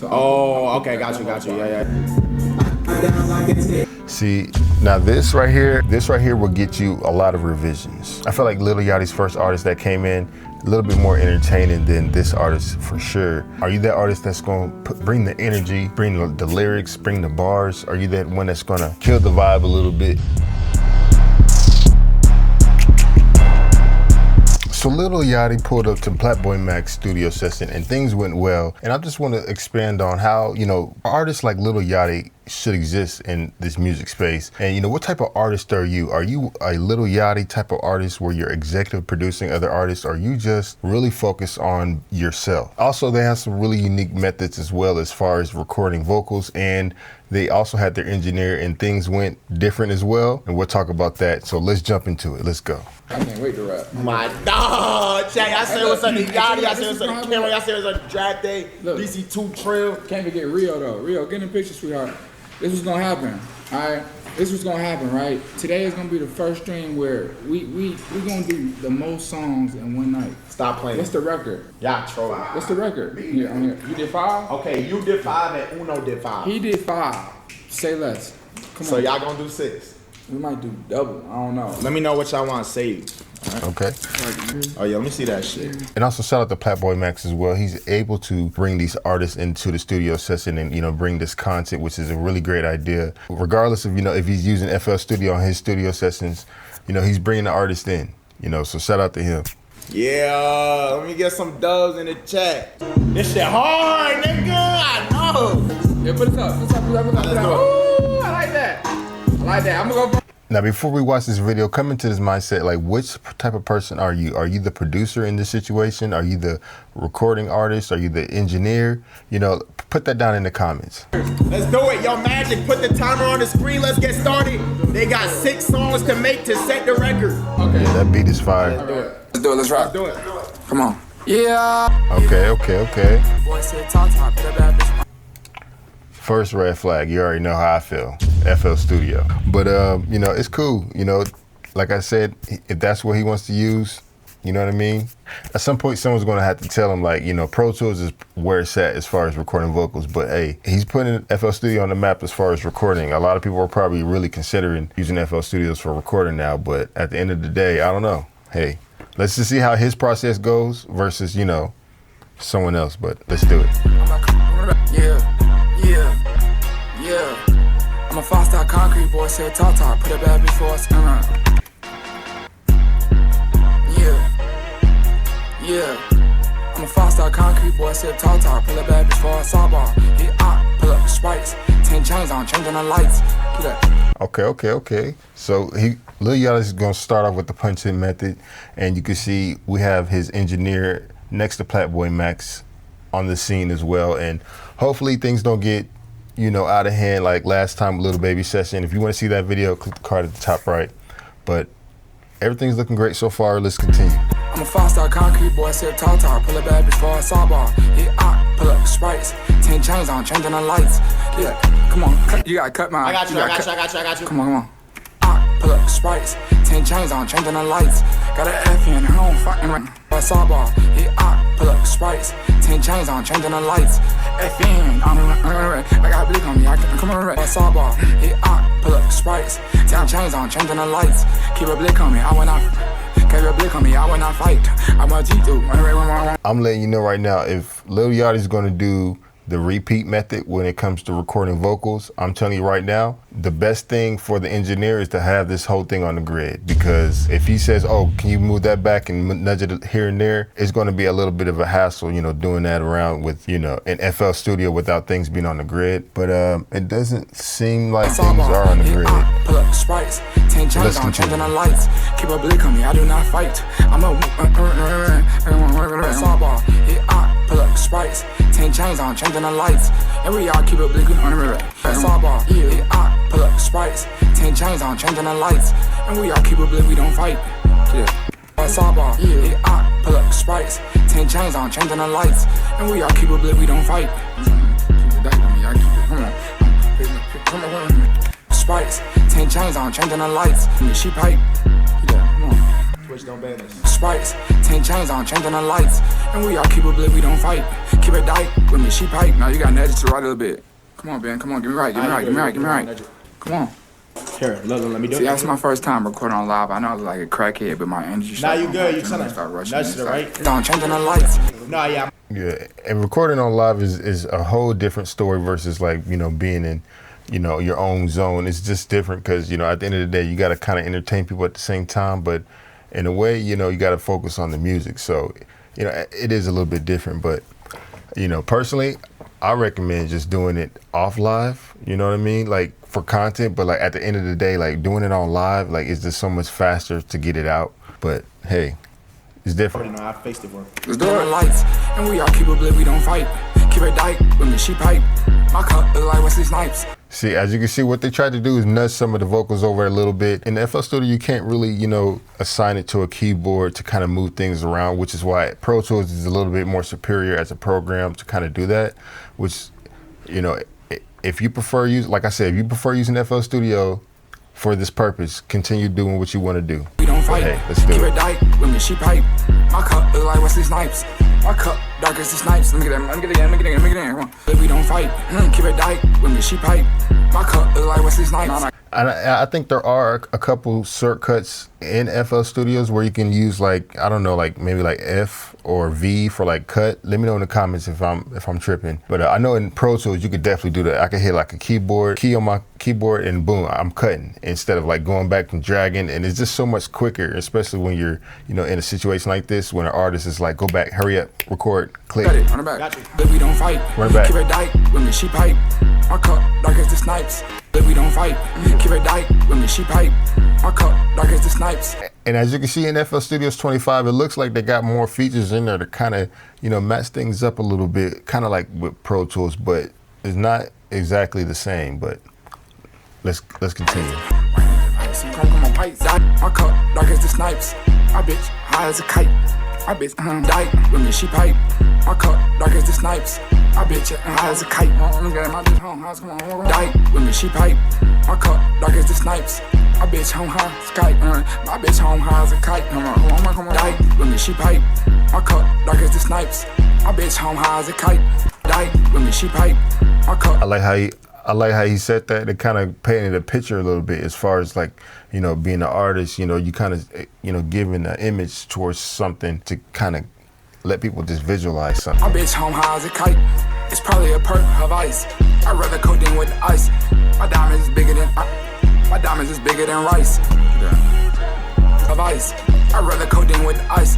Oh, okay, got you, yeah. See, now this right here will get you a lot of revisions. I feel like Lil Yachty's first artist that came in, a little bit more entertaining than this artist for sure. Are you that artist that's gonna bring the energy, bring the lyrics, bring the bars? Are you that one that's gonna kill the vibe a little bit? So Lil Yachty pulled up to Plaqueboymax studio session and things went well. And I just want to expand on how, artists like Lil Yachty should exist in this music space. And what type of artist are you? Are you a Lil Yachty type of artist where you're executive producing other artists? Or are you just really focused on yourself? Also, they have some really unique methods as well as far as recording vocals, and they also had their engineer and things went different as well. And we'll talk about that. So let's jump into it. Let's go. I can't wait to rap. My dog, Jay, I said what's up to Yachty, I said what's up to Cameron, I said what's up to Draft Day, DC2 Trill. Can't forget Rio though. Rio, get in the picture, sweetheart. This was gonna happen, all right? This was gonna happen, right? Today is gonna be the first stream where we gonna do the most songs in one night. Stop playing. What's the record? Y'all trolling. What's the record? Yeah, you did 5? Okay, you did 5 and Uno did 5. He did 5. Say less. Come on. So y'all gonna do 6? We might do double. I don't know. Let me know what y'all want to save. Right. Okay. Oh yeah, let me see that shit. And also shout out to Plaqueboymax as well. He's able to bring these artists into the studio session and bring this content, which is a really great idea. Regardless of if he's using FL Studio on his studio sessions, he's bringing the artist in. So shout out to him. Yeah, let me get some dubs in the chat. This shit hard, nigga. I know. Yeah, put it up. Put it up. Ooh, I like that. I'm gonna go. Now, before we watch this video, come into this mindset, like, which type of person are you? Are you the producer in this situation? Are you the recording artist? Are you the engineer? Put that down in the comments. Let's do it. Yo, Magic, put the timer on the screen. Let's get started. They got 6 songs to make to set the record. Okay. Yeah, that beat is fire. Let's do it. Let's do it. Let's rock. Let's do it. Come on. Yeah. Okay. First red flag, you already know how I feel. FL Studio. But, it's cool. Like I said, if that's what he wants to use, you know what I mean? At some point, someone's going to have to tell him, like, Pro Tools is where it's at as far as recording vocals. But, hey, he's putting FL Studio on the map as far as recording. A lot of people are probably really considering using FL Studios for recording now. But at the end of the day, I don't know. Hey, let's just see how his process goes versus, someone else. But let's do it. Yeah. I'm a 5-star concrete boy, said talk, put a bad before us. Yeah. I'm a 5-star concrete boy, said talk, pull a bad before us. Sawbar, hit out, pull up the sprites, 10 chains on, changing the lights. Do that. Okay. So Lil Yachty is gonna start off with the punch-in method, and you can see we have his engineer next to Plaqueboymax on the scene as well, and hopefully things don't get out of hand like last time, Little Baby session. If you want to see that video, click the card at the top right. But everything's looking great so far. Let's continue. I'm a 5-star concrete boy, said talk, pull a bad before I sawbar. Hit out, pull up the sprites, 10 chains on, changing the lights. Yeah, come on, you gotta cut mine. I got you. Come on. Pull up the sprites, 10 chains on, changing the lights. Got an F in, I don't fucking run. Sawbar, hit out, pull up the sprites, 10 chains on, changing the lights. F in, I got blick on me, I can come on. Sawbar, hit out, pull up the sprites, 10 chains on, changing the lights. Keep a blick on me, I will not. Keep a blick on me, I will not fight. I'm a G2. I'm letting you know right now, if Lil Yachty's gonna do the repeat method when it comes to recording vocals, I'm telling you right now, the best thing for the engineer is to have this whole thing on the grid, because if he says, oh, can you move that back and nudge it here and there, it's going to be a little bit of a hassle, doing that around with, an FL Studio without things being on the grid. But it doesn't seem like things are on the grid. Pull up the sprites, 10 chains on, changing the lights. Keep a blick on me, I do not fight. I'm a sawbar, hit out, pull up the sprites, 10 chains on, changing the lights. And we all keep it blinking on the river. Sawbar, hit out, pull up the sprites, 10 chains on, changing the lights. And we all keep it blinking, we don't fight. Yeah. Sawbar, hit out, pull up the sprites, 10 chains on, changing the lights. And we all keep it blinking, we don't fight. Come on. Sprites, 10 chains on, changing the lights. She pipe. Yeah, come on. Bitch, don't ban us. Sprites, 10 chains on, changing the lights. And we all keep it lit, we don't fight. Keep it tight with me, she pipe. Now you got nudge to right a little bit. Come on, Ben, come on, give me right, give me right, give me right, give me right. Come on. Here, let me do it. See, that's my first time recording on live. I know I was like a crackhead, but my energy. Nah, you good. You trying to rushing. nudge to the right? Don't changing the lights. Nah, yeah. Yeah, and recording on live is a whole different story versus like, you know, being in, you know, your own zone. It's just different because, you know, at the end of the day, you got to kind of entertain people at the same time. But in a way, you know, you got to focus on the music. So, you know, it is a little bit different. But, you know, personally, I recommend just doing it off live. You know what I mean? Like for content. But like at the end of the day, like doing it on live, like it's just so much faster to get it out. But hey, it's different. You know, I faced it for. Let's do it. Lights, and we all keep it lit, we don't fight. Keep it tight with me, she pipe. My cup look like Wesley Snipes. See, as you can see, what they tried to do is nudge some of the vocals over a little bit. In the FL Studio, you can't really, you know, assign it to a keyboard to kind of move things around, which is why Pro Tools is a little bit more superior as a program to kind of do that, which, you know, if you prefer like I said, if you prefer using FL Studio for this purpose, continue doing what you want to do. We don't fight. Hey, let's do keep it. It tight with me, she pipe. My cup look like Wesley Snipes. My cup dark as the snipes. Let me get it again, let me get it again. Come on. We don't fight. Keep it tight with me, she pipe. My cup look like Wesley Snipes. I think there are a couple shortcuts in FL Studios where you can use like, I don't know, like maybe like F or V for like cut. Let me know in the comments if I'm tripping. But I know in Pro Tools you could definitely do that. I could hit like a key on my keyboard and boom, I'm cutting instead of like going back and dragging. And it's just so much quicker, especially when you're, you know, in a situation like this when an artist is like, go back, hurry up, record, click. Got it, on the back. Got you. But we don't fight. Run it back. Keep it tight with me, she pipe. My cup dark as the snipes. But we don't fight. Keep it tight with me, she pipe. My cup dark as the snipes. And as you can see in FL Studios 25, it looks like they got more features in there to kind of, you know, match things up a little bit, kind of like with Pro Tools, but it's not exactly the same. But let's continue. Come on, pipe. My cup dark as the snipes. My bitch high as a kite. My bitch tight with me, she pipe. My cup dark as the snipes. My bitch high as a kite. Let me get my bitch home. Come on, tight with me, she pipe. My cup dark as the snipes. My bitch home high, Skype. My bitch home high as a kite. Come on. Tight with me, she pipe. My cup dark as the snipes. My bitch home high as a kite. Tight with me, she pipe. My cup. I like how he said that. It kind of painted a picture a little bit as far as like, you know, being an artist, you know, you kind of, you know, giving an image towards something to kind of let people just visualize something. My bitch home high as a kite. It's probably a perk of ice. I'd rather codeine with ice. My diamonds is bigger than rice. Of ice. I'd rather codeine with ice.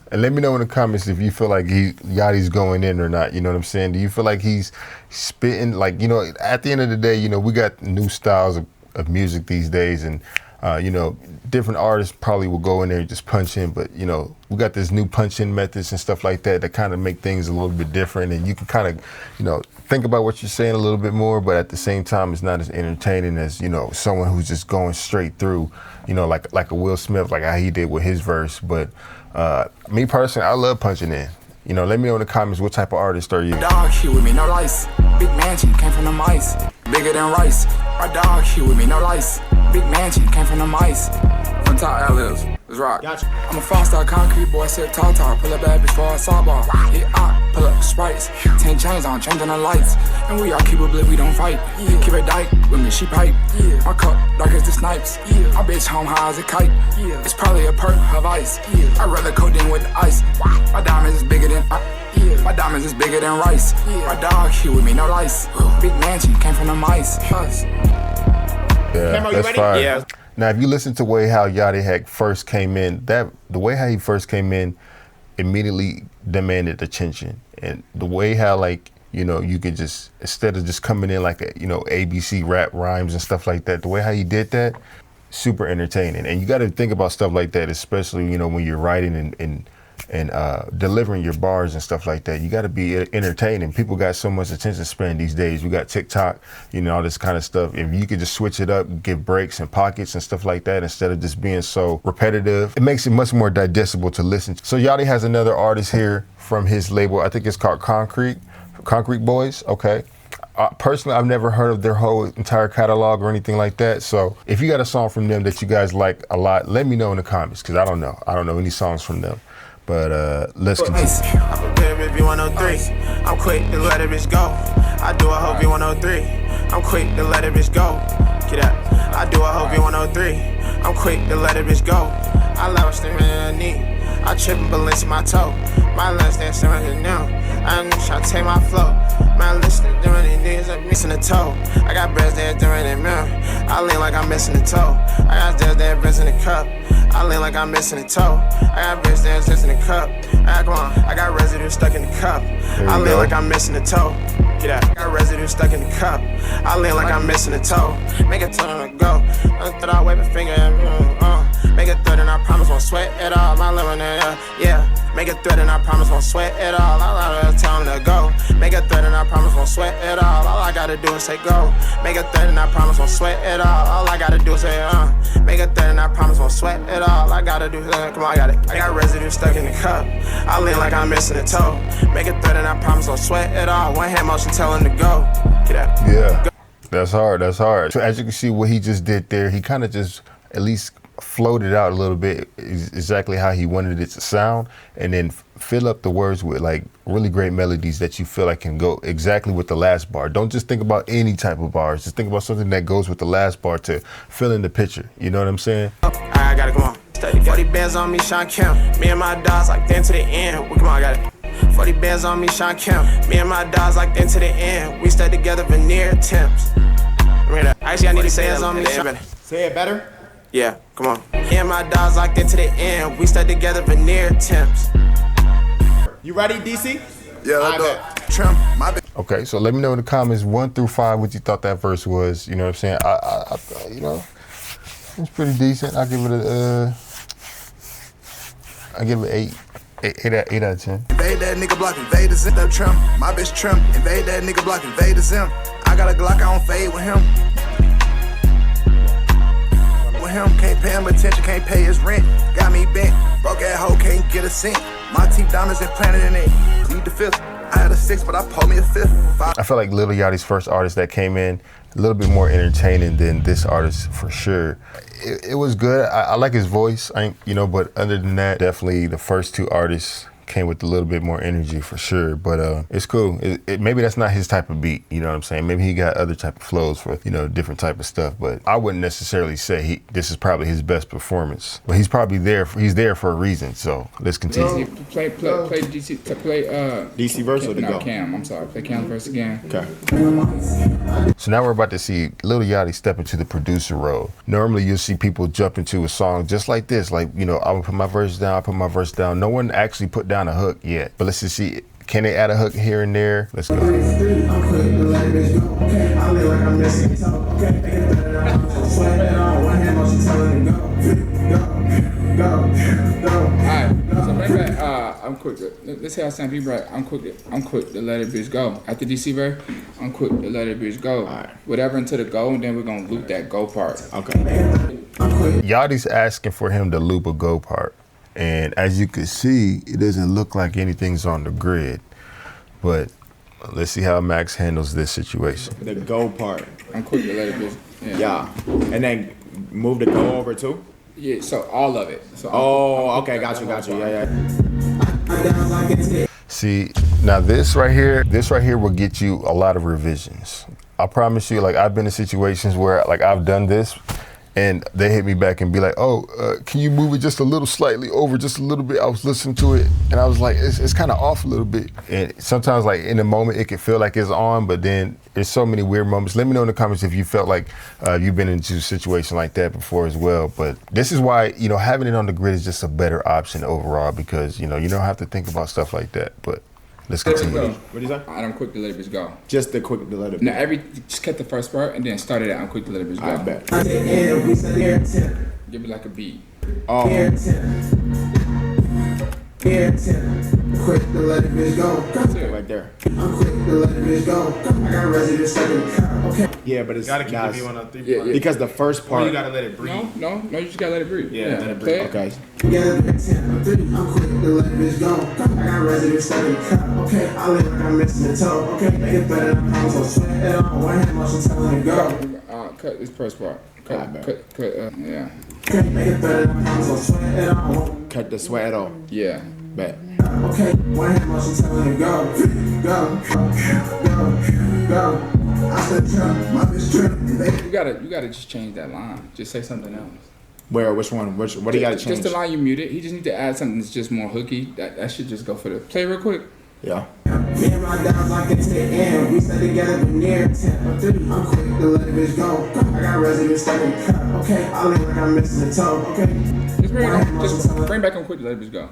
And let me know in the comments if you feel like Yachty's going in or not. You know what I'm saying? Do you feel like he's spitting? Like, you know, at the end of the day, you know, we got new styles of music these days, and you know, different artists probably will go in there and just punch in, but you know, we got this new punch in methods and stuff like that kind of make things a little bit different, and you can kind of, you know, think about what you're saying a little bit more, but at the same time, it's not as entertaining as, you know, someone who's just going straight through, you know, like a Will Smith, like how he did with his verse. But me personally, I love punching in. You know, let me know in the comments what type of artist are you. Dog here with me, no lice. Big mansion came from the mice. Bigger than rice. My dog here with me, no lice. Big mansion came from the mice. From top L.L.'s. Let's rock. Gotcha. I'm a five-star concrete boy, sit tall. Pull a bad bitch for a sawball. Hit out, pull up Sprites. 10 chains on, changing the lights. And we all keep it lit, we don't fight. Keep it tight with me, she pipe. My cup dark as the snipes. My bitch home high as a kite. It's probably a perk of ice. I'd rather codeine with ice. My diamonds is bigger than my diamonds is bigger than rice. My dog here with me, no lice. Big mansion came from the mice. Yeah, Camo, you that's ready? fire. Yeah. Now, if you listen to how Yachty had first came in, the way how he first came in immediately demanded attention. And the way how, like, you know, you could just, instead of just coming in like, you know, ABC rap rhymes and stuff like that, the way how he did that, super entertaining. And you got to think about stuff like that, especially, you know, when you're writing and delivering your bars and stuff like that. You got to be entertaining. People got so much attention span these days. We got TikTok, you know, all this kind of stuff. If you could just switch it up, give breaks and pockets and stuff like that, instead of just being so repetitive, it makes it much more digestible to listen to. So Yachty has another artist here from his label. I think it's called Concrete Boys. Okay. Personally, I've never heard of their whole entire catalog or anything like that. So if you got a song from them that you guys like a lot, let me know in the comments, because I don't know. I don't know any songs from them. But let's continue. I'm prepared if you 103. I'm quick to let it bitch go. I do a hope you 103. I'm quick to let it bitch go. Get up. I do a hope you 103. I'm quick to let it bitch go. I love the man I need. I trip and balance my toe. My last dance right now. I'm trying to take my flow. My list of doing these niggas, I'm missing a toe. I got breasts that doing that mirror. I lean like I'm missing a toe. I got breasts that breasts in the cup. I lean like I'm missing a toe. I got breasts that's just in the cup. Come on, I got residue stuck in the cup. I lean like I'm missing a toe. Get out. I got residue stuck in the cup. I lean like I'm missing a toe. Make a toe and go. Throw out, wave a finger at me. Make a threat and I promise won't sweat at all. My living yeah. Make a threat and I promise won't sweat at all. I'll tell him to go. Make a threat and I promise won't sweat at all. All I gotta do is say go. Make a threat and I promise won't sweat at all. All I gotta do is say Make a threat and I promise won't sweat at all. All I gotta do is come on, I got it. I got residue stuck in the cup. I lean like I'm missing a toe. Make a threat and I promise won't sweat at all. One hand motion tell him to go. Get out. Yeah, that's hard. That's hard. So as you can see, what he just did there, he kind of just at least floated out a little bit exactly how he wanted it to sound, and then fill up the words with like really great melodies that you feel like can go exactly with the last bar. Don't just think about any type of bars. Just think about something that goes with the last bar to fill in the picture. You know what I'm saying? I got it, come on. 40 bands on me, Sean Kemp. Me and my dogs like then to the end. Well, come on, I got it. 40 bands on me, Sean Kemp. Me and my dogs like then to the end. We stay together, veneer attempts. Actually, I need to say it on me. Say it better. Yeah, come on. Me and my dogs locked into the end. We stay together, veneer attempts. You ready, DC? Yeah, let's do it. Trim, my bad. Okay, so let me know in the comments 1 through 5 what you thought that verse was. You know what I'm saying? I you know, it's pretty decent. I give it a 8 out of 10. Invade that nigga block, invade the zim. That trim, my bitch trim. Invade that nigga block, invade the zim. I got a Glock, I don't fade with him. Him, can't pay him attention, can't pay his rent. Got me bent, broke that hoe, can't get a cent. My teeth diamonds implanted in it. Need the fifth. I had a 6, but I pulled me a 5th. I feel like Lil Yachty's first artist that came in a little bit more entertaining than this artist for sure. It was good. I like his voice, but other than that, definitely the first 2 artists came with a little bit more energy for sure, but it's cool. Maybe that's not his type of beat, you know what I'm saying? Maybe he got other type of flows for, different type of stuff, but I wouldn't necessarily say this is probably his best performance. But he's probably there, he's there for a reason, so let's continue. Play DC, DC verse or the no, go? Cam, I'm sorry, play Cam verse again. Okay. So now we're about to see Lil Yachty step into the producer role. Normally you'll see people jump into a song just like this, like, I would put my verse down, No one actually put down a hook yet, but let's just see, can they add a hook here and there? Let's go. Alright, so bring back, I'm quick to, let's say I sound people right, I'm quick to let it bitch go. After DC verse, I'm quick to let it bitch go. Alright. Whatever into the go, and then we're gonna loop that go part. Okay. Yachty's asking for him to loop a go part. And as you can see, it doesn't look like anything's on the grid. But let's see how Max handles this situation. The go part. I'm quick to let it bitch. Yeah. And then move the go over too? Yeah, so all of it. So oh, okay, got you. Yeah. See, now this right here will get you a lot of revisions. I promise you, like I've been in situations where like I've done this and they hit me back and be like, can you move it just a little slightly over, just a little bit? I was listening to it and I was like, it's kind of off a little bit. And sometimes like in the moment, it can feel like it's on, but then there's so many weird moments. Let me know in the comments if you felt like you've been into a situation like that before as well. But this is why, having it on the grid is just a better option overall because, you don't have to think about stuff like that. But let's continue. What do you say? I'm quick to let it bitch go. Just the quick to let it. Now just cut the first part and then start it at I'm quick to let it bitch go. I bet. Give it like a beat. Oh. Quick to let it bitch go. Right there. I'm quick to let it bitch go. I got residue stuck in the car. Okay. Yeah, but it's Gotta keep guys, the V103 Yeah. because the first part. you gotta let it breathe. No, you just gotta let it breathe. Yeah, let it play breathe. Okay. Together, I'm quick to let it bitch go. I got residue stuck in the car. Okay. I live like I'm missing the toe. Okay. Make it better than I'm so sweat Cut this first part. Yeah. Cut the sweat off. Yeah. Bet. Okay, one hand motion telling you go. I said, my bitch tripping. You gotta just change that line. Just say something else. Where? Which one? What do you gotta change? Just the line you muted. He just need to add something that's just more hooky. That should just go for the play real quick. Yeah. Me and my dogs like it's the end. We stay together for near 10 or 3. I'm quick to let the bitch go. I got residue stuck in the cup. Okay, I look like I'm missing a toe. Okay. Just bring back I'm quick to let it bitch go.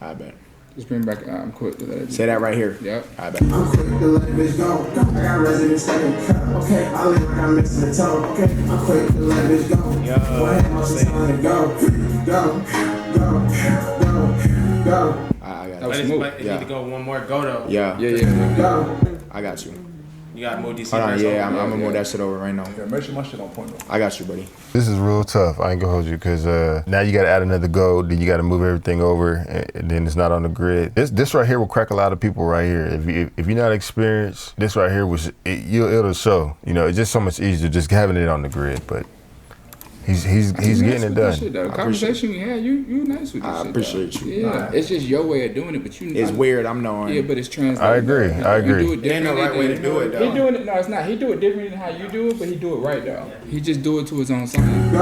I bet. Just bring back I'm quick to let it bitch go. Say that right here. Yep. I bet. I'm quick to let the bitch go. I got residue stuck in the cup. Okay, I look like I'm missing a toe. Okay, I'm quick to let the bitch go. One hand motion telling you go. Go. I got That was it. smooth. But it need to go one more go though. Yeah. Yeah. I got you. You got more DC. Hold on, yeah, I'm Yeah, gonna move that shit over right now. Yeah, make sure my shit on point though. I got you, buddy. This is real tough. I ain't gonna hold you because now you gotta add another go. Then you gotta move everything over, and then it's not on the grid. This right here will crack a lot of people right here. If you're not experienced, this right here it'll show. You know, it's just so much easier just having it on the grid. But he's getting it done. Shit, the conversation we had, you nice with this I shit. appreciate though. you. Yeah, it's just your way of doing it, but you. It's weird. I'm knowing. Yeah, but it's translated. I agree. I agree. You do it There ain't no right way to do it, though. He doing it. No, it's not. He do it differently than how you do it, but he do it right though. He just do it to his own sound.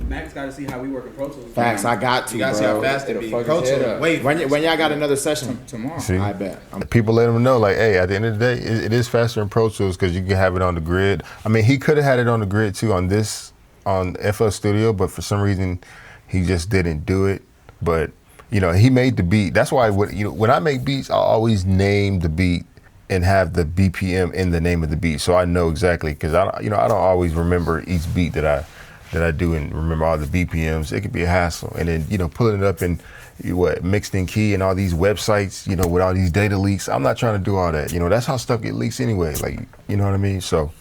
Max got to see how we work in Pro Tools. Facts. I got to. You gotta see how fast it It'll be. fuck Pro his head Tools. up. Wait, When y'all got another session? Tomorrow. See? I bet. People let him know, like, hey, at the end of the day, it is faster in Pro Tools because you can have it on the grid. I mean, he could have had it on the grid too on FL Studio, but for some reason, he just didn't do it. But you know, he made the beat. That's why when I make beats, I always name the beat and have the BPM in the name of the beat, so I know exactly. Because I don't always remember each beat that I do and remember all the BPMs. It could be a hassle, and then pulling it up in mixed in key and all these websites, with all these data leaks. I'm not trying to do all that. That's how stuff get leaks anyway. Like, you know what I mean? So.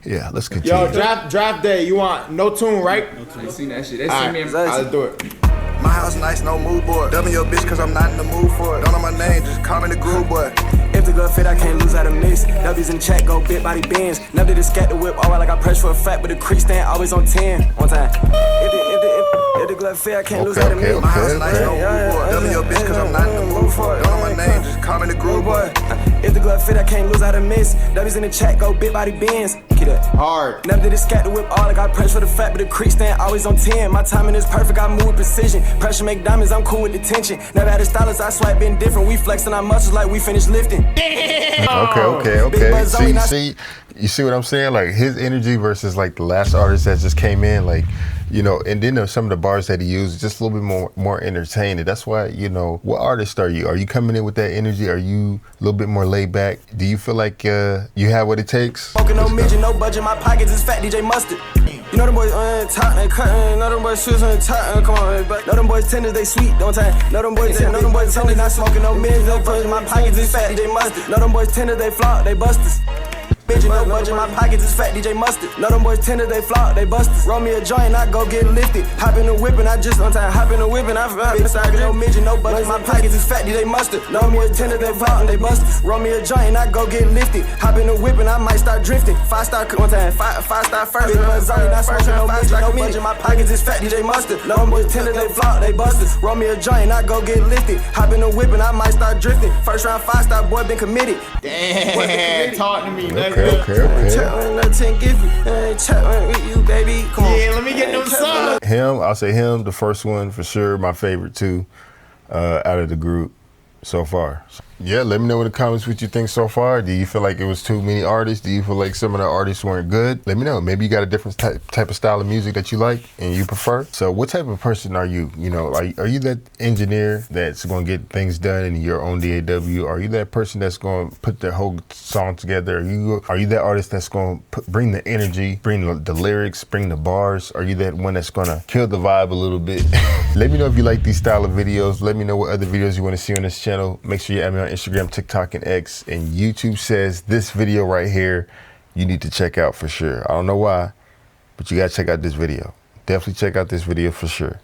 Yeah, let's continue. Yo, draft day. You want no tune, right? They seen that shit. They All seen me. right, let's do it. My house nice, no mood board. Dubbing your bitch cause I'm not in the mood for it. Don't know my name, just call me the groove boy. If the good fit, I can't lose out of mix. W's in check, go bit body bends. Never did scat the whip, alright like I press for a fat, but the crease stand always on 10. One time. If the good fit, I can't lose out of mix. My house nice, no mood board. Dubbing your bitch cause I'm not in the mood for it. Don't know my name, just call me the groove boy. If the glove fit, I can't lose out of miss. W's in the check, go bit body bends. Get up. Hard. Never did scat the whip, all like I press for the fat, but the crease stand always on 10. My timing is perfect, I move with precision. Pressure make diamonds, I'm cool with the tension. Never had a stylist, I swipe been different. We flexing our muscles like we finished lifting. Okay. You see what I'm saying? Like his energy versus like the last artist that just came in, like, and then there's some of the bars that he used, just a little bit more entertaining. That's why, what artist are you? Are you coming in with that energy? Are you a little bit more laid back? Do you feel like you have what it takes? Smoking no midget, no budget, my pockets is fat, DJ Mustard. You know them boys tight and cutting, know them boys shoes on tight, come on, but know them boys tenders, they sweet, don't tie. Know them boys tenders, not smoking no midget, no budget, my pockets is fat, DJ Mustard. Know them boys tenders, they flop, they busters. Bitch, no budget, my pockets is fat, DJ Mustard. Know them boys tender, they flop, they busters. Roll me a joint, I go get lifted. Hop in the whip and I just on time. Hop in the whip and I inside no midget, no budget, my pockets is fat, DJ Mustard. Know me a tender, they flop, they busters. Roll me a joint, I go get lifted. Hop in the whip and I might start drifting. 5-star one time, 5-star first. Big buzz on, not smoking no midget, no budget, my pockets is fat, DJ Mustard. Know them boys tender, they flop, they busters. Roll me a joint, I go get lifted. Hop in the whip and I might start drifting. First round 5-star, boy been committed. Damn, talk to me, nigga. Okay. Nothing give you, chat with you, baby. Come on. Yeah, let me get them songs. I'll say him, the first one for sure, my favorite too, out of the group so far. Yeah, let me know in the comments what you think so far. Do you feel like it was too many artists? Do you feel like some of the artists weren't good? Let me know. Maybe you got a different type of style of music that you like and you prefer. So what type of person are you? Are you that engineer that's going to get things done in your own DAW? Are you that person that's going to put the whole song together? Are you that artist that's going to bring the energy, bring the lyrics, bring the bars? Are you that one that's going to kill the vibe a little bit? Let me know if you like these style of videos. Let me know what other videos you want to see on this channel. Make sure you add me on Instagram, TikTok, and X. And YouTube says this video right here, you need to check out for sure. I don't know why, but you gotta check out this video. Definitely check out this video for sure.